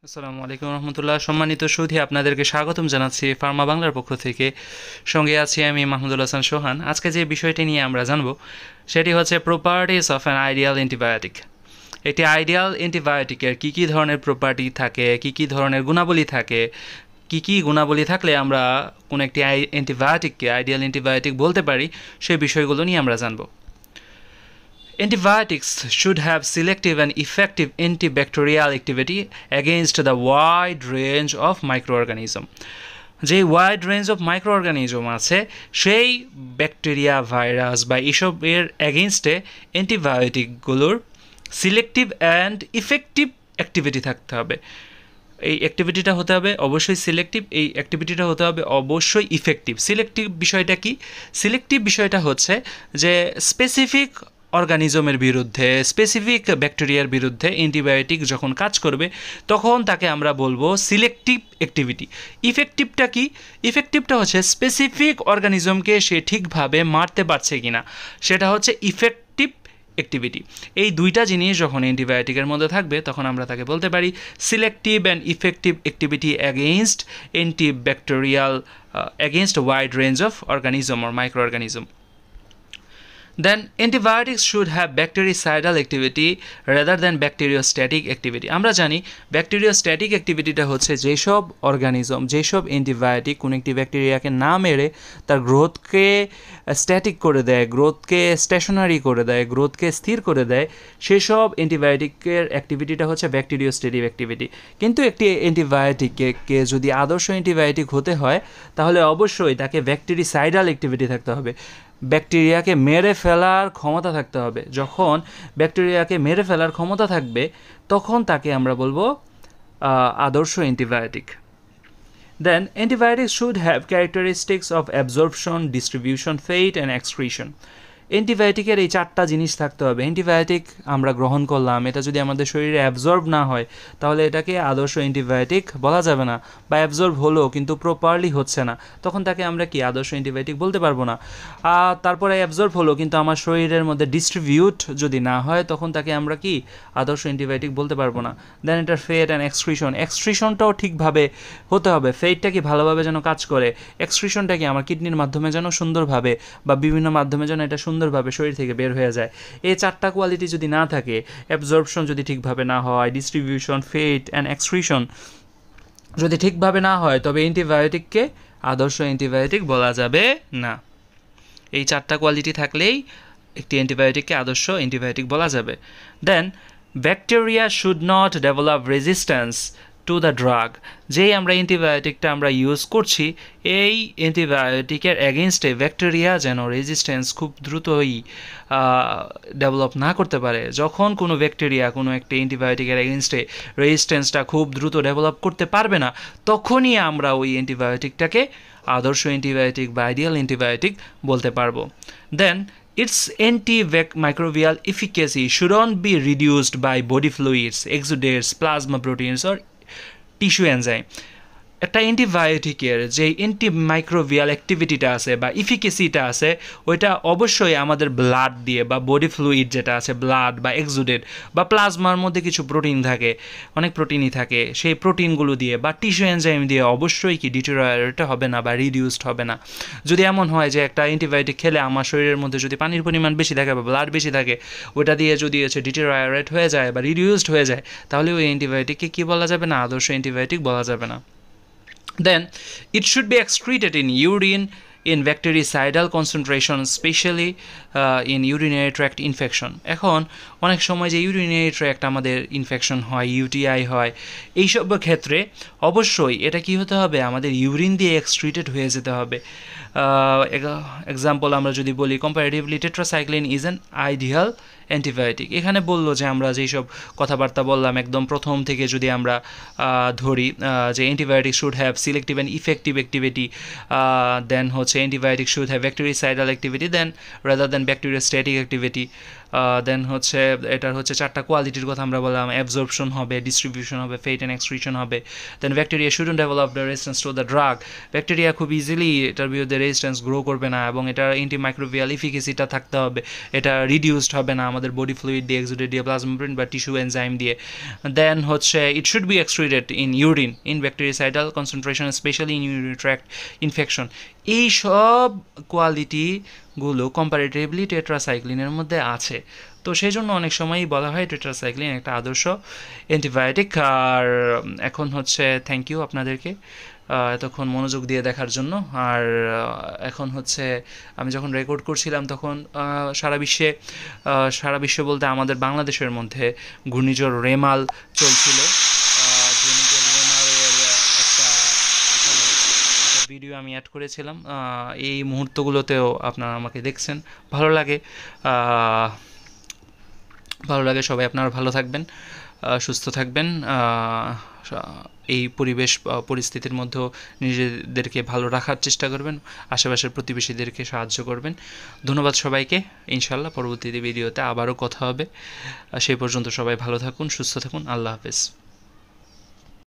আসসালামু আলাইকুম রহমতুল্লাহ। সম্মানিত সুধী, আপনাদেরকে স্বাগতম জানাচ্ছি ফার্মা বাংলার পক্ষ থেকে। সঙ্গে আছি আমি মাহমুদুল হাসান সোহান। আজকে যে বিষয়টি নিয়ে আমরা জানব সেটি হচ্ছে properties of an ideal antibiotic. একটি আইডিয়াল অ্যান্টিবায়োটিকের কী কী ধরনের প্রপার্টি থাকে, কী কী ধরনের গুণাবলী থাকে, কী কী গুণাবলী থাকলে আমরা কোনো একটি অ্যান্টিবায়োটিককে আইডিয়াল অ্যান্টিবায়োটিক বলতে পারি, সেই বিষয়গুলো নিয়ে আমরা জানব। Antibiotics should have selective and effective antibacterial activity against the wide range of microorganism. যে ওয়াইড রেঞ্জ অফ মাইক্রোঅর্গানিজম আছে সেই ব্যাকটেরিয়া, ভাইরাস বা এসবের এগেনস্টে অ্যান্টিবায়োটিকগুলোর সিলেক্টিভ অ্যান্ড ইফেক্টিভ অ্যাক্টিভিটি থাকতে হবে। এই অ্যাক্টিভিটিটা হতে হবে অবশ্যই সিলেক্টিভ, এই অ্যাক্টিভিটিটা হতে হবে অবশ্যই ইফেক্টিভ। সিলেক্টিভ বিষয়টা কি? সিলেক্টিভ বিষয়টা হচ্ছে যে স্পেসিফিক অর্গানিজমের বিরুদ্ধে, স্পেসিফিক ব্যাকটেরিয়ার বিরুদ্ধে অ্যান্টিবায়োটিক যখন কাজ করবে তখন তাকে আমরা বলবো সিলেক্টিভ অ্যাক্টিভিটি। ইফেক্টিভটা কি? ইফেক্টিভটা হচ্ছে স্পেসিফিক অর্গানিজমকে সে ঠিকভাবে মারতে পারছে কিনা, সেটা হচ্ছে ইফেক্টিভ অ্যাক্টিভিটি। এই দুইটা জিনিস যখন অ্যান্টিবায়োটিকের মধ্যে থাকবে তখন আমরা তাকে বলতে পারি selective and effective activity against antibacterial against a wide range of organism or microorganism. Then antibiotics should have bactericidal activity rather than bacteriostatic activity. আমরা জানি ব্যাকটেরিওস্ট্যাটিক অ্যাক্টিভিটিটা হচ্ছে যেসব অর্গানিজম, যেসব অ্যান্টিবায়োটিক কোনো একটি ব্যাকটেরিয়াকে না মেরে তার গ্রোথকে স্ট্যাটিক করে দেয়, গ্রোথকে স্টেশনারি করে দেয়, গ্রোথকে স্থির করে দেয়, সেসব অ্যান্টিবায়োটিকের অ্যাক্টিভিটিটা হচ্ছে ব্যাকটেরিওস্ট্যাটিক অ্যাক্টিভিটি। কিন্তু একটি অ্যান্টিবায়োটিককে যদি আদর্শ অ্যান্টিবায়োটিক হতে হয় তাহলে অবশ্যই তাকে ব্যাকটেরিসাইডাল অ্যাক্টিভিটি থাকতে হবে, ব্যাকটেরিয়াকে মেরে ফেলার ক্ষমতা থাকতে হবে। যখন ব্যাকটেরিয়াকে মেরে ফেলার ক্ষমতা থাকবে তখন তাকে আমরা বলবো আদর্শ antibiotic. Then antibiotics should have characteristics of absorption, distribution, fate and excretion. অ্যান্টিবায়োটিকের এই চারটা জিনিস থাকতে হবে। অ্যান্টিবায়োটিক আমরা গ্রহণ করলাম, এটা যদি আমাদের শরীরে অ্যাবজর্ব না হয় তাহলে এটাকে আদর্শ অ্যান্টিবায়োটিক বলা যাবে না। বা অ্যাবজর্ব হলো কিন্তু প্রপারলি হচ্ছে না, তখন তাকে আমরা কি আদর্শ অ্যান্টিবায়োটিক বলতে পারবো না। তারপরে অ্যাবজর্ব হলো কিন্তু আমার শরীরের মধ্যে ডিস্ট্রিবিউট যদি না হয় তখন তাকে আমরা কি আদর্শ অ্যান্টিবায়োটিক বলতে পারবো না। দেন এটার ফেট অ্যান্ড এক্সক্রিশন, এক্সক্রিশনটাও ঠিকভাবে হতে হবে। ফেটটা কি ভালোভাবে যেন কাজ করে, এক্সক্রিশনটা কি আমার কিডনির মাধ্যমে যেন সুন্দরভাবে বা বিভিন্ন মাধ্যমে যেন এটা সুন্দরভাবে শরীর থেকে বের হয়ে যায়। এই চারটা কোয়ালিটি যদি না থাকে, অ্যাবজর্পশন যদি ঠিকভাবে না হয়, ডিস্ট্রিবিউশন, ফেট অ্যান্ড এক্সক্রিশন যদি ঠিকভাবে না হয় তবে অ্যান্টিবায়োটিককে আদর্শ অ্যান্টিবায়োটিক বলা যাবে না। এই চারটা কোয়ালিটি থাকলেই একটি অ্যান্টিবায়োটিককে আদর্শ অ্যান্টিবায়োটিক বলা যাবে। Then bacteria should not develop resistance to the drug. যেই আমরা অ্যান্টিবায়োটিকটা আমরা ইউজ করছি এই অ্যান্টিবায়োটিকের এগেনস্টে ব্যাকটেরিয়া যেন রেজিস্ট্যান্স খুব দ্রুতই ডেভেলপ না করতে পারে। যখন কোনো ব্যাকটেরিয়া কোনো একটা অ্যান্টিবায়োটিকের এগেনস্টে রেজিস্ট্যান্সটা খুব দ্রুত ডেভেলপ করতে পারবে না তখনই আমরা ওই অ্যান্টিবায়োটিকটাকে আদর্শ অ্যান্টিবায়োটিক বা আইডিয়াল অ্যান্টিবায়োটিক বলতে পারবো। দেন its antimicrobial efficacy shouldn't be reduced by body fluids, exudates, plasma proteins or tissue enzyme. একটা অ্যান্টিবায়োটিকের যে অ্যান্টিমাইক্রোবিয়াল অ্যাক্টিভিটিটা আছে বা ইফিকেসিটা আছে ওইটা অবশ্যই আমাদের ব্লাড দিয়ে বা বডি ফ্লুইড যেটা আছে ব্লাড বা এক্সুডেট বা প্লাজমার মধ্যে কিছু প্রোটিন থাকে, অনেক প্রোটিনই থাকে, সেই প্রোটিনগুলো দিয়ে বা টিস্যু এনজাইম দিয়ে অবশ্যই কি ডিটেরিওরেট হবে না বা রিডিউসড হবে না। যদি এমন হয় যে একটা অ্যান্টিবায়োটিক খেলে আমার শরীরের মধ্যে যদি পানির পরিমাণ বেশি থাকে বা ব্লাড বেশি থাকে ওটা দিয়ে যদি হচ্ছে ডিটেরিওরেট হয়ে যায় বা রিডিউসড হয়ে যায় তাহলে ওই অ্যান্টিবায়োটিককে কী বলা যাবে না? আদর্শ অ্যান্টিবায়োটিক বলা যাবে না। Then it should be excreted in urine in bactericidal concentration, especially in urinary tract infection. এখন অনেক সময় যে ইউরিনারি ট্র্যাক্ট আমাদের ইনফেকশন হয়, ইউটিআই হয়, এইসব ক্ষেত্রে অবশ্যই এটা কি হতে হবে? আমাদের ইউরিন দিয়ে এক্সক্রিটেড হয়ে যেতে হবে। এক্সাম্পল আমরা যদি বলি comparatively tetracycline is an ideal antibiotic. এখানে বললো যে আমরা যেই সব কথাবার্তা বললাম একদম প্রথম থেকে যদি আমরা ধরি যে antibiotic should have selective and effective activity, then হচ্ছে antibiotic should have bactericidal activity then rather than bacteriostatic activity, then হচ্ছে এটার হচ্ছে 4টা কোয়ালিটির কথা আমরা বললাম, অ্যাবজর্পশন হবে, ডিস্ট্রিবিউশন হবে, ফেট অ্যান্ড এক্সক্রিশন হবে। Then bacteria shouldn't develop the resistance to the drug, bacteria খুব ইজিলি এটার বিরুদ্ধে রেজিস্ট্যান্স গ্রো করবে না, এবং এটার অ্যান্টিমাইক্রোবিয়াল ইফিকেসিটা থাকতে হবে, এটা রিডিউসড হবে না আমাদের বডি ফ্লুইড দিয়ে, এক্সুডেট দিয়ে, প্লাজমা মেমব্রেন বা টিস্যু এনজাইম দিয়ে। দেন হচ্ছে it should be excreted in urine in bactericidal concentration, specially in urinary tract infection. এই সব কোয়ালিটিগুলো কম্পারেটিভলি টেট্রাসাইক্লিনের মধ্যে আছে। তো সেই জন্য অনেক সময়ই বলা হয় টেট্রাসাইক্লিন একটা আদর্শ অ্যান্টিবায়োটিক। আর এখন হচ্ছে থ্যাংক ইউ আপনাদেরকে এতক্ষণ মনোযোগ দিয়ে দেখার জন্য। আর এখন হচ্ছে আমি যখন রেকর্ড করছিলাম তখন সারা বিশ্বে বলতে আমাদের বাংলাদেশের মধ্যে ঘূর্ণিঝড় রেমাল চলছিল। ঘূর্ণিঝড় রেমালের একটা ভিডিও আমি অ্যাড করেছিলাম। এই মুহূর্তগুলোতেও আপনারা আমাকে দেখছেন, ভালো লাগে। সবাই আপনারা ভালো থাকবেন, সুস্থ থাকবেন। এই পরিবেশ পরিস্থিতির মধ্যেও নিজেদেরকে ভালো রাখার চেষ্টা করবেন, আশেপাশের প্রতিবেশীদেরকে সাহায্য করবেন। ধন্যবাদ সবাইকে। ইনশাল্লাহ পরবর্তী ভিডিওতে আবারও কথা হবে। সেই পর্যন্ত সবাই ভালো থাকুন, সুস্থ থাকুন। আল্লাহ হাফেজ।